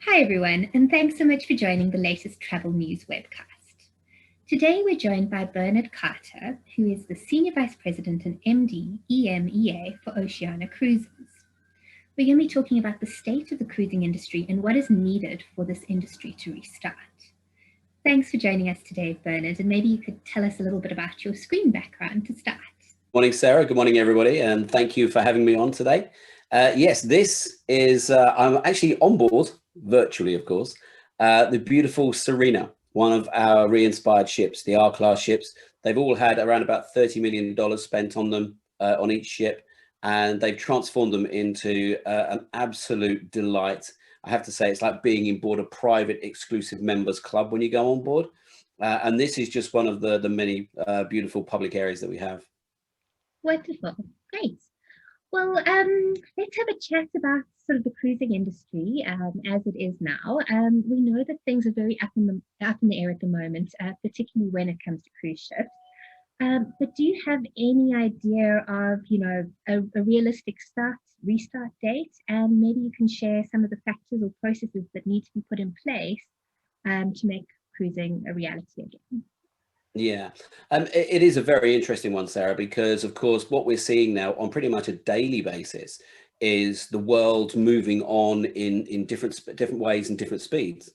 Hi everyone, and thanks so much for joining the latest travel news webcast. Today we're joined by Bernard Carter, who is the Senior Vice President and MD EMEA for Oceania Cruises. We're going to be talking about the state of the cruising industry and what is needed for this industry to restart. Thanks for joining us today, Bernard, and maybe you could tell us a little bit about your screen background to start. Morning, Sarah. Good morning, everybody, and thank you for having me on today. Yes, this is, I'm actually on board, virtually, of course, the beautiful Serena, one of our re-inspired ships, the R-class ships. They've all had around about $30 million spent on them, on each ship, and they've transformed them into an absolute delight. I have to say, it's like being in board a private exclusive members club when you go on board. And this is just one of the many beautiful public areas that we have. Wonderful, great. Well, let's have a chat about sort of the cruising industry as it is now. We know that things are very up in the air at the moment, particularly when it comes to cruise ships. But do you have any idea of, a realistic restart date? And maybe you can share some of the factors or processes that need to be put in place to make cruising a reality again. Yeah, it is a very interesting one, Sarah, because of course what we're seeing now on pretty much a daily basis is the world moving on in different ways and different speeds.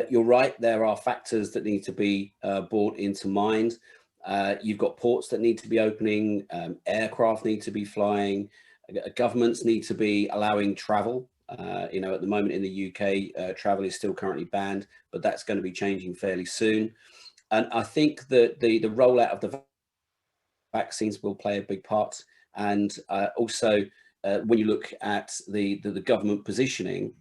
You're right, there are factors that need to be brought into mind. You've got ports that need to be opening, aircraft need to be flying, governments need to be allowing travel. At the moment in the UK, travel is still currently banned, but that's going to be changing fairly soon. And I think that the rollout of the vaccines will play a big part. And also, when you look at the government positioning,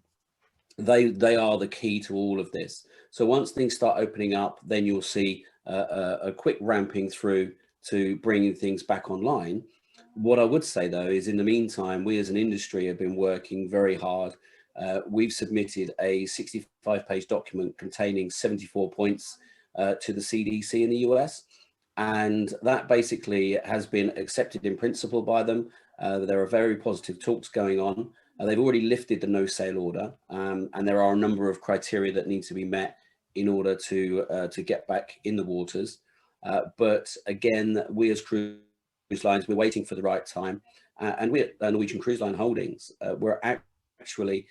they are the key to all of this. So once things start opening up, then you'll see a quick ramping through to bringing things back online. What I would say, though, is in the meantime, we as an industry have been working very hard. We've submitted a 65-page document containing 74 points to the CDC in the US. And that basically has been accepted in principle by them. There are very positive talks going on. They've already lifted the no sail order, and there are a number of criteria that need to be met in order to get back in the waters. But again, we as cruise lines, we're waiting for the right time. And we're Norwegian Cruise Line Holdings. We're actually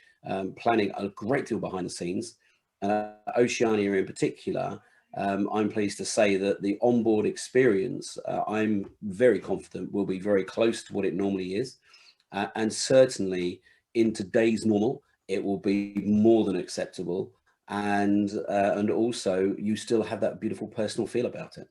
planning a great deal behind the scenes. Oceania in particular, I'm pleased to say that the onboard experience, I'm very confident will be very close to what it normally is. And certainly in today's normal, it will be more than acceptable. And also you still have that beautiful personal feel about it.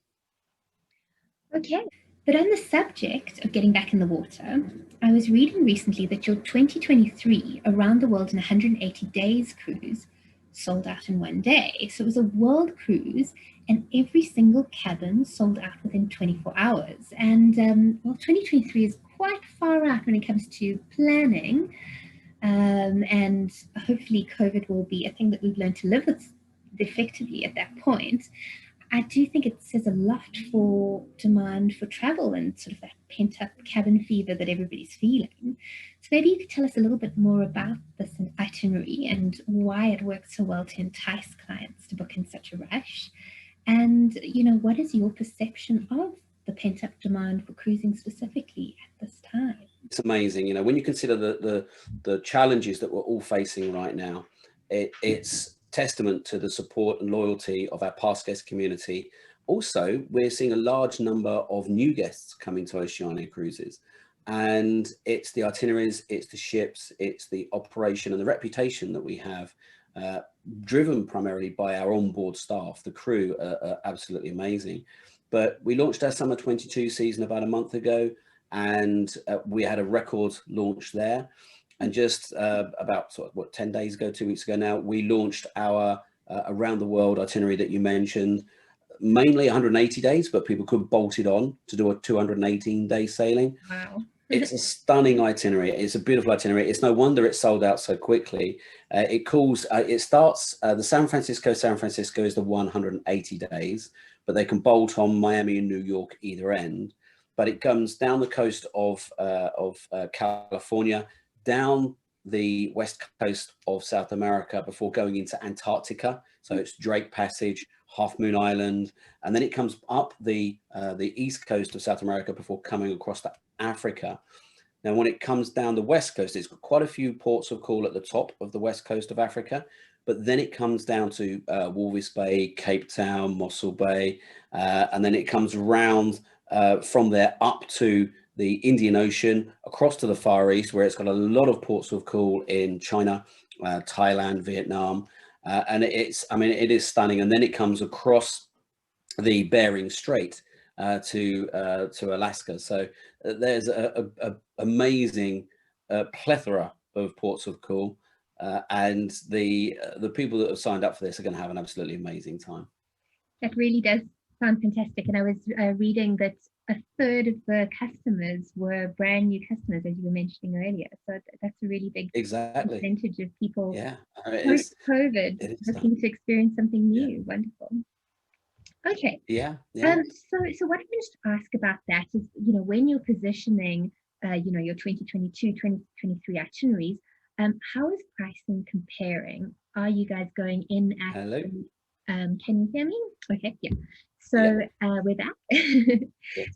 Okay, but on the subject of getting back in the water, I was reading recently that your 2023 Around the World in 180 Days cruise sold out in one day. So it was a world cruise, and every single cabin sold out within 24 hours. And 2023 is quite far out when it comes to planning. And hopefully COVID will be a thing that we've learned to live with effectively at that point. I do think it says a lot for demand for travel and sort of that pent-up cabin fever that everybody's feeling. So maybe you could tell us a little bit more about this itinerary and why it works so well to entice clients to book in such a rush. And, what is your perception of the pent-up demand for cruising specifically at this time? It's amazing, when you consider the challenges that we're all facing right now, it's testament to the support and loyalty of our past guest community. Also, we're seeing a large number of new guests coming to Oceania Cruises, and it's the itineraries, it's the ships, it's the operation and the reputation that we have, driven primarily by our onboard staff. The crew are absolutely amazing. But we launched our summer 22 season about a month ago, and we had a record launch there. And just about 10 days ago, 2 weeks ago now, we launched our Around the World itinerary that you mentioned, mainly 180 days, but people could bolt it on to do a 218-day sailing. Wow. It's a stunning itinerary. It's a beautiful itinerary. It's no wonder it sold out so quickly. It starts, the San Francisco is the 180 days, but they can bolt on Miami and New York either end. But it comes down the coast of California, down the west coast of South America before going into Antarctica. So it's Drake Passage, Half Moon Island, and then it comes up the east coast of South America before coming across to Africa. Now, when it comes down the west coast, it's got quite a few ports of call at the top of the west coast of Africa, but then it comes down to Walvis Bay, Cape Town, Mossel Bay, and then it comes around from there up to the Indian Ocean, across to the Far East, where it's got a lot of ports of call in China, Thailand, Vietnam, and it is stunning. And then it comes across the Bering Strait to Alaska. So there's a amazing plethora of ports of call, and the people that have signed up for this are going to have an absolutely amazing time. That really does sound fantastic. And I was reading that a third of the customers were brand new customers, as you were mentioning earlier. So that's a really big percentage of people post-COVID looking to experience something new. Yeah. Wonderful. Okay. Yeah. So what I wanted to ask about that is, when you're positioning, your 2022, 2023 itineraries, how is pricing comparing? Are you guys going in at? Hello. Can you hear me? Okay. Yeah. So we're back.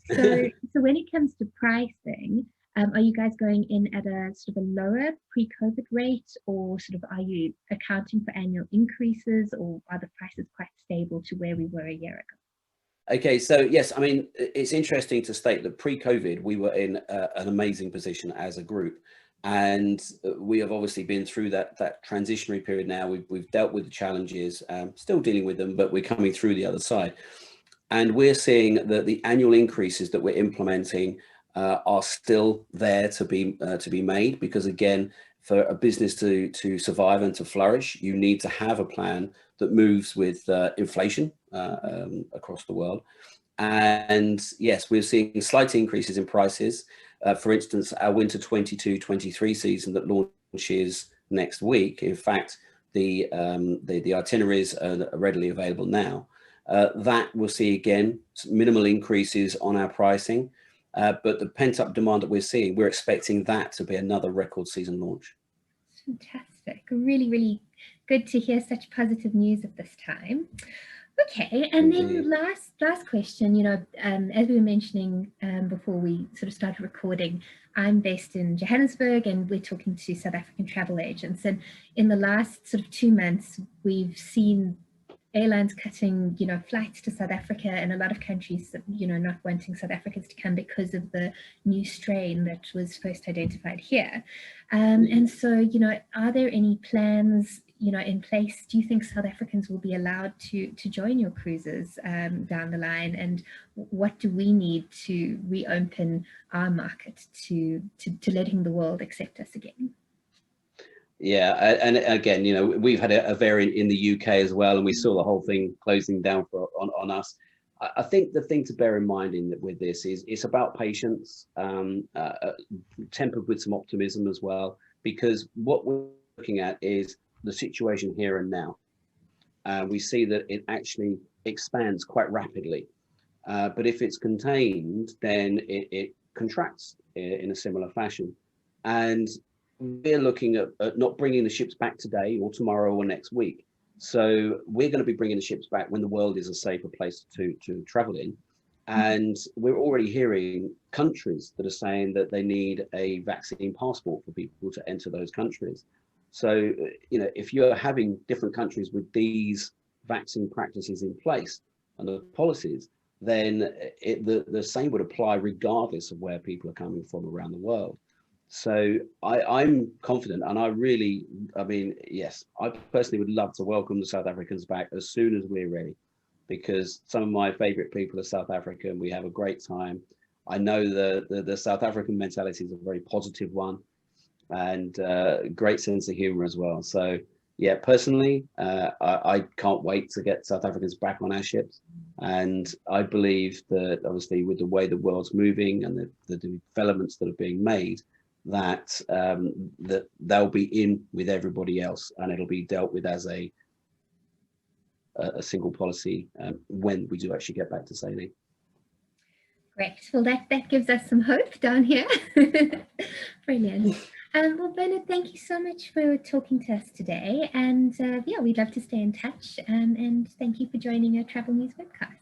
So when it comes to pricing, are you guys going in at a sort of a lower pre-COVID rate, or sort of are you accounting for annual increases, or are the prices quite stable to where we were a year ago? Okay, so yes, I mean, it's interesting to state that pre-COVID, we were in an amazing position as a group. And we have obviously been through that transitionary period now. We've dealt with the challenges, still dealing with them, but we're coming through the other side. And we're seeing that the annual increases that we're implementing are still there to be made, because again, for a business to survive and to flourish, you need to have a plan that moves with inflation across the world. And yes, we're seeing slight increases in prices. For instance, our winter 22-23 season that launches next week. In fact, the itineraries are readily available now. That will see again minimal increases on our pricing, but the pent-up demand that we're seeing, we're expecting that to be another record season launch. Fantastic! Really, really good to hear such positive news at this time. Okay, and then last question, as we were mentioning before we sort of started recording, I'm based in Johannesburg and we're talking to South African travel agents. And in the last sort of 2 months, we've seen airlines cutting, flights to South Africa, and a lot of countries, not wanting South Africans to come because of the new strain that was first identified here. And so, are there any plans in place? Do you think South Africans will be allowed to join your cruises down the line? And what do we need to reopen our market to letting the world accept us again? Yeah, and again, we've had a variant in the UK as well, and we saw the whole thing closing down on us. I think the thing to bear in mind with this is it's about patience, tempered with some optimism as well, because what we're looking at is the situation here and now. We see that it actually expands quite rapidly, but if it's contained, then it contracts in a similar fashion. And we're looking at not bringing the ships back today or tomorrow or next week. So we're going to be bringing the ships back when the world is a safer place to travel in. And we're already hearing countries that are saying that they need a vaccine passport for people to enter those countries. So, if you're having different countries with these vaccine practices in place and the policies, then the same would apply regardless of where people are coming from around the world. So I'm confident, and yes, I personally would love to welcome the South Africans back as soon as we're ready, because some of my favorite people are South African. We have a great time. I know the South African mentality is a very positive one, and great sense of humor as well. So yeah, personally, I can't wait to get South Africans back on our ships. And I believe that obviously with the way the world's moving and the developments that are being made, that they'll be in with everybody else, and it'll be dealt with as a single policy when we do actually get back to sailing. Great. Well, that gives us some hope down here. Brilliant. Well, Bernard, thank you so much for talking to us today. And yeah, we'd love to stay in touch. And thank you for joining our Travel News webcast.